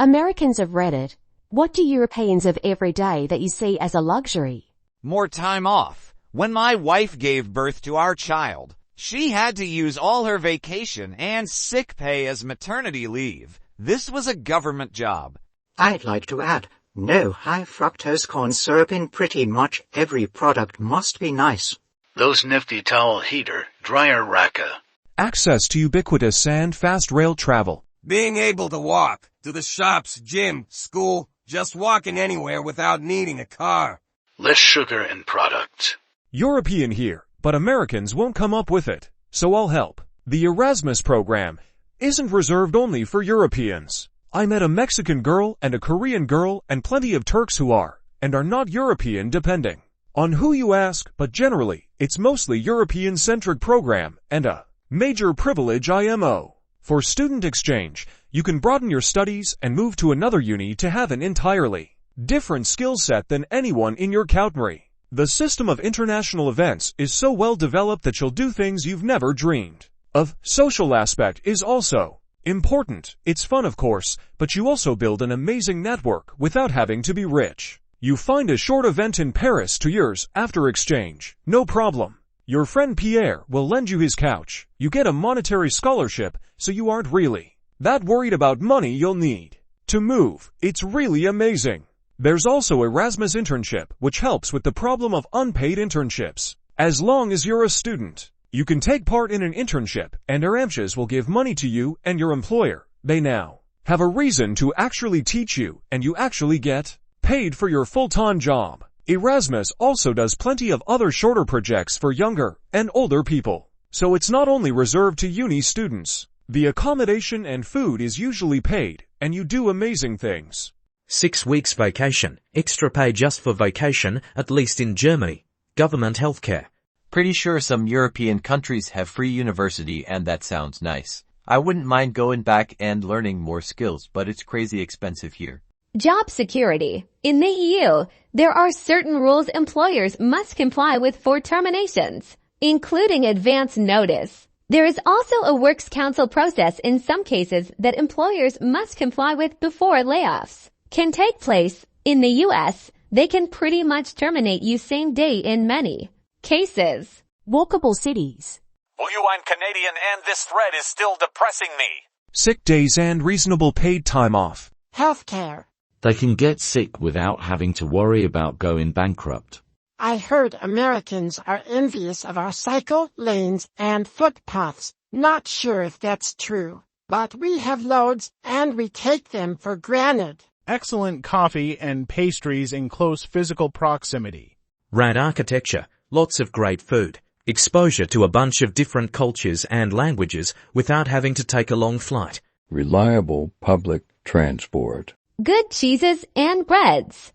Americans have read it. What do Europeans have every day that you see as a luxury? More time off. When my wife gave birth to our child, she had to use all her vacation and sick pay as maternity leave. This was a government job. I'd like to add, no high fructose corn syrup in pretty much every product must be nice. Those nifty towel heater, dryer racker. Access to ubiquitous and fast rail travel. Being able to walk to the shops, gym, school, just walking anywhere without needing a car. Less sugar in products. European here, but Americans won't come up with it, so I'll help. The Erasmus program isn't reserved only for Europeans. I met a Mexican girl and a Korean girl and plenty of Turks who are, and are not European depending on who you ask, but generally, it's mostly European-centric program and a major privilege IMO. For student exchange, you can broaden your studies and move to another uni to have an entirely different skill set than anyone in your country. The system of international events is so well developed that you'll do things you've never dreamed of. Social aspect is also important. It's fun, of course, but you also build an amazing network without having to be rich. You find a short event in Paris 2 years after exchange. No problem. Your friend Pierre will lend you his couch. You get a monetary scholarship, so you aren't really that worried about money you'll need to move. It's really amazing. There's also Erasmus internship, which helps with the problem of unpaid internships. As long as you're a student, you can take part in an internship, and Erasmus will give money to you and your employer. They now have a reason to actually teach you, and you actually get paid for your full-time job. Erasmus also does plenty of other shorter projects for younger and older people. So it's not only reserved to uni students. The accommodation and food is usually paid, and you do amazing things. 6 weeks vacation, extra pay just for vacation, at least in Germany. Government healthcare. Pretty sure some European countries have free university and that sounds nice. I wouldn't mind going back and learning more skills, but it's crazy expensive here. Job security. In the EU, there are certain rules employers must comply with for terminations, including advance notice. There is also a works council process in some cases that employers must comply with before layoffs can take place. In the US, they can pretty much terminate you same day in many cases. Walkable cities. Well, I'm Canadian and this thread is still depressing me. Sick days and reasonable paid time off. Healthcare. They can get sick without having to worry about going bankrupt. I heard Americans are envious of our cycle lanes and footpaths. Not sure if that's true, but we have loads and we take them for granted. Excellent coffee and pastries in close physical proximity. Rad architecture, lots of great food, exposure to a bunch of different cultures and languages without having to take a long flight. Reliable public transport. Good cheeses and breads.